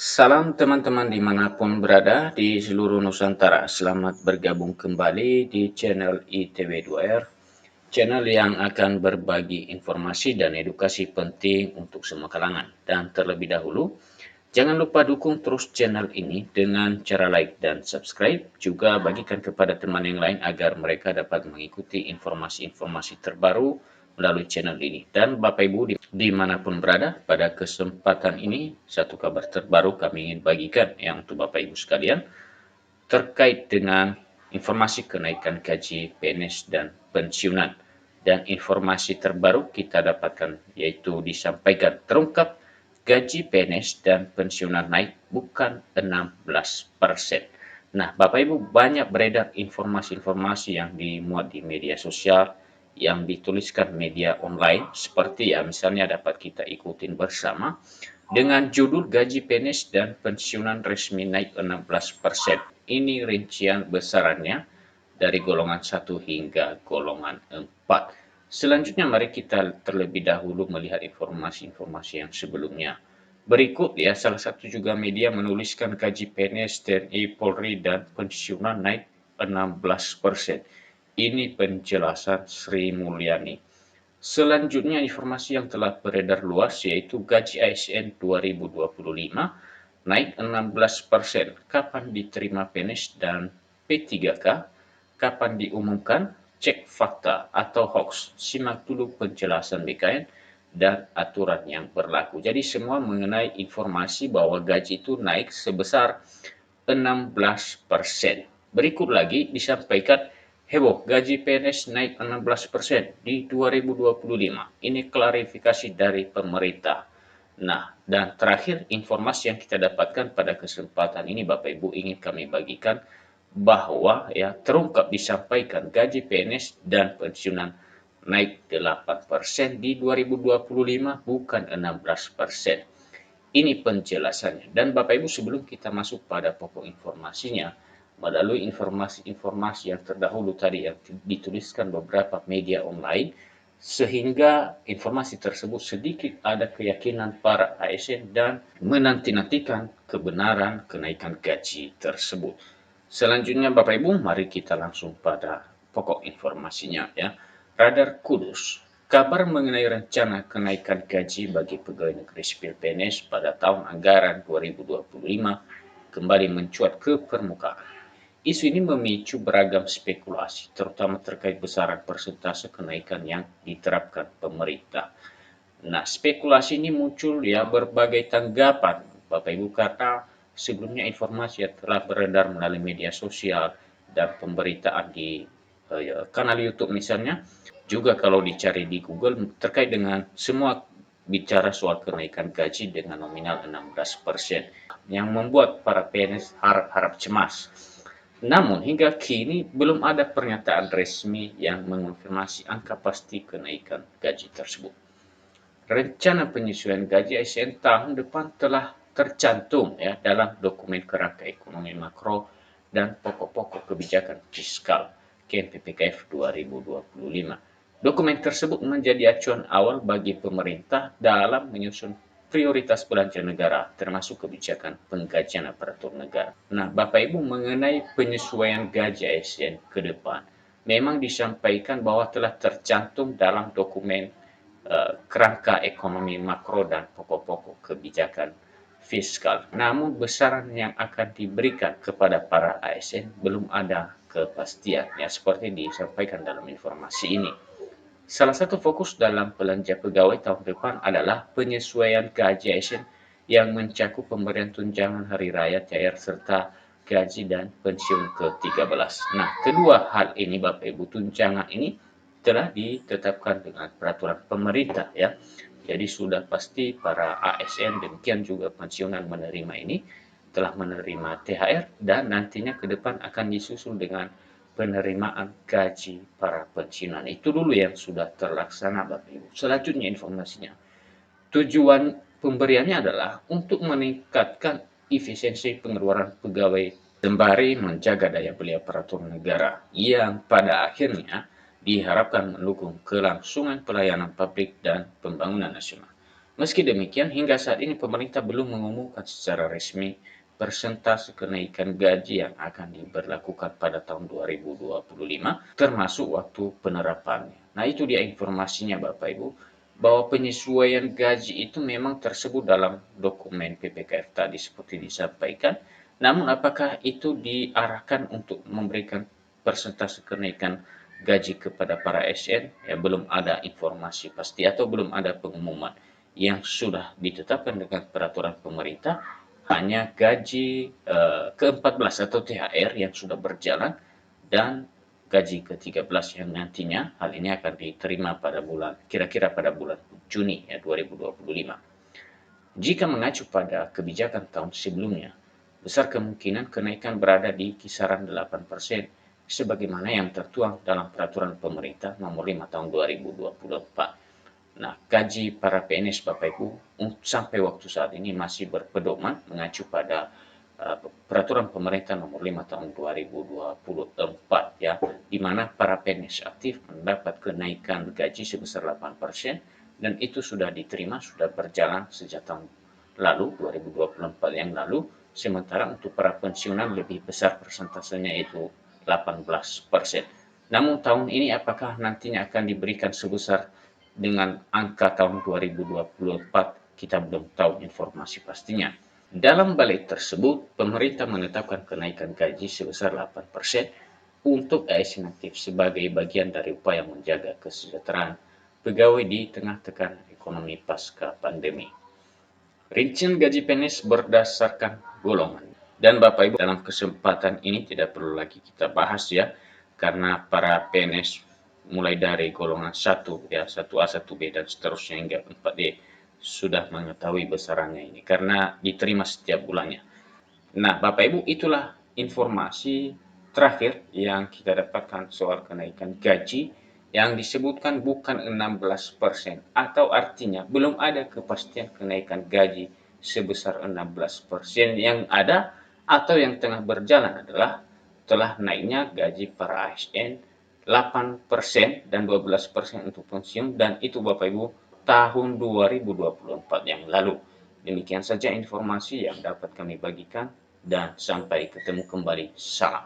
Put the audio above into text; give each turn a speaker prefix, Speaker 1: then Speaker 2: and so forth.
Speaker 1: Salam teman-teman dimanapun berada di seluruh Nusantara. Selamat bergabung kembali di channel ITW2R, channel yang akan berbagi informasi dan edukasi penting untuk semua kalangan. Dan terlebih dahulu, jangan lupa dukung terus channel ini dengan cara like dan subscribe. Juga bagikan kepada teman yang lain agar mereka dapat mengikuti informasi-informasi terbaru melalui channel ini. Dan Bapak Ibu dimanapun berada, pada kesempatan ini satu kabar terbaru kami ingin bagikan yang untuk Bapak Ibu sekalian terkait dengan informasi kenaikan gaji PNS dan pensiunan. Dan informasi terbaru kita dapatkan yaitu disampaikan terungkap gaji PNS dan pensiunan naik bukan 16%. Nah, Bapak Ibu, banyak beredar informasi-informasi yang dimuat di media sosial, yang dituliskan media online, seperti ya misalnya dapat kita ikutin bersama, dengan judul gaji PNS dan pensiunan resmi naik 16%. Ini rincian besarannya dari golongan 1 hingga golongan 4. Selanjutnya mari kita terlebih dahulu melihat informasi-informasi yang sebelumnya. Berikut ya, salah satu juga media menuliskan gaji PNS, TNI, Polri, dan pensiunan naik 16%. Ini penjelasan Sri Mulyani. Selanjutnya informasi yang telah beredar luas yaitu gaji ASN 2025 naik 16%. Kapan diterima PNS dan P3K? Kapan diumumkan? Cek fakta atau hoax. Simak dulu penjelasan BKN dan aturan yang berlaku. Jadi semua mengenai informasi bahwa gaji itu naik sebesar 16%. Berikut lagi disampaikan heboh gaji PNS naik 16% di 2025. Ini klarifikasi dari pemerintah. Nah, dan terakhir informasi yang kita dapatkan pada kesempatan ini Bapak Ibu ingin kami bagikan bahwa ya terungkap disampaikan gaji PNS dan pensiunan naik 8% di 2025 bukan 16%. Ini penjelasannya. Dan Bapak Ibu sebelum kita masuk pada pokok informasinya, melalui informasi-informasi yang terdahulu tadi yang dituliskan beberapa media online, sehingga informasi tersebut sedikit ada keyakinan para ASN dan menanti-nantikan kebenaran kenaikan gaji tersebut. Selanjutnya Bapak Ibu, mari kita langsung pada pokok informasinya ya. Radar Kudus, kabar mengenai rencana kenaikan gaji bagi pegawai negeri sipil PNS pada tahun anggaran 2025 kembali mencuat ke permukaan. Isu ini memicu beragam spekulasi, terutama terkait besaran persentase kenaikan yang diterapkan pemerintah. Nah, spekulasi ini muncul ya berbagai tanggapan, Bapak Ibu, karena sebelumnya informasi yang telah beredar melalui media sosial dan pemberitaan di kanal YouTube misalnya, juga kalau dicari di Google terkait dengan semua bicara soal kenaikan gaji dengan nominal 16%, yang membuat para PNS harap-harap cemas. Namun hingga kini belum ada pernyataan resmi yang mengonfirmasi angka pasti kenaikan gaji tersebut. Rencana penyesuaian gaji ASN tahun depan telah tercantum ya dalam dokumen kerangka ekonomi makro dan pokok-pokok kebijakan fiskal KMPPKF 2025. Dokumen tersebut menjadi acuan awal bagi pemerintah dalam menyusun prioritas belanja negara, termasuk kebijakan penggajian aparatur negara. Nah, Bapak Ibu, mengenai penyesuaian gaji ASN ke depan, memang disampaikan bahwa telah tercantum dalam dokumen kerangka ekonomi makro dan pokok-pokok kebijakan fiskal. Namun besaran yang akan diberikan kepada para ASN belum ada kepastian, ya seperti disampaikan dalam informasi ini. Salah satu fokus dalam belanja pegawai tahun depan adalah penyesuaian gaji ASN yang mencakup pemberian tunjangan hari raya, THR, serta gaji dan pensiun ke-13. Nah, kedua hal ini Bapak Ibu, tunjangan ini telah ditetapkan dengan peraturan pemerintah ya. Jadi sudah pasti para ASN demikian juga pensiunan menerima ini telah menerima THR dan nantinya ke depan akan disusul dengan penerimaan gaji para pensiunan. Itu dulu yang sudah terlaksana Bapak Ibu. Selanjutnya informasinya. Tujuan pemberiannya adalah untuk meningkatkan efisiensi pengeluaran pegawai sembari menjaga daya beli aparatur negara yang pada akhirnya diharapkan mendukung kelangsungan pelayanan publik dan pembangunan nasional. Meski demikian, hingga saat ini pemerintah belum mengumumkan secara resmi persentase kenaikan gaji yang akan diberlakukan pada tahun 2025, termasuk waktu penerapannya. Nah, itu dia informasinya Bapak Ibu, bahwa penyesuaian gaji itu memang tersebut dalam dokumen PPKF tadi seperti disampaikan, namun apakah itu diarahkan untuk memberikan persentase kenaikan gaji kepada para ASN? Ya, belum ada informasi pasti atau belum ada pengumuman. Yang sudah ditetapkan dengan peraturan pemerintah hanya gaji ke-14 atau THR yang sudah berjalan dan gaji ke-13 yang nantinya hal ini akan diterima pada kira-kira pada bulan Juni ya 2025. Jika mengacu pada kebijakan tahun sebelumnya, besar kemungkinan kenaikan berada di kisaran 8% sebagaimana yang tertuang dalam peraturan pemerintah nomor 5 tahun 2024. Nah, gaji para PNS Bapak Ibu sampai waktu saat ini masih berpedoman mengacu pada peraturan pemerintah nomor 5 tahun 2024 ya, di mana para PNS aktif mendapat kenaikan gaji sebesar 8% dan itu sudah diterima, sudah berjalan sejak tahun lalu 2024 yang lalu, sementara untuk para pensiunan lebih besar persentasenya yaitu 18%. Namun tahun ini apakah nantinya akan diberikan sebesar dengan angka tahun 2024, kita belum tahu informasi pastinya. Dalam balik tersebut, pemerintah menetapkan kenaikan gaji sebesar 8% untuk ASN aktif sebagai bagian dari upaya menjaga kesejahteraan pegawai di tengah tekanan ekonomi pasca pandemi. Rincian gaji PNS berdasarkan golongan. Dan Bapak Ibu, dalam kesempatan ini tidak perlu lagi kita bahas ya, karena para PNS mulai dari golongan 1 ya, 1A, 1B dan seterusnya hingga 4D sudah mengetahui besarannya ini karena diterima setiap bulannya. Nah, Bapak Ibu, itulah informasi terakhir yang kita dapatkan soal kenaikan gaji yang disebutkan bukan 16% atau artinya belum ada kepastian kenaikan gaji sebesar 16%. Yang ada atau yang tengah berjalan adalah telah naiknya gaji para ASN 8% dan 12% untuk pensiun, dan itu Bapak Ibu tahun 2024 yang lalu. Demikian saja informasi yang dapat kami bagikan dan sampai ketemu kembali. Salam.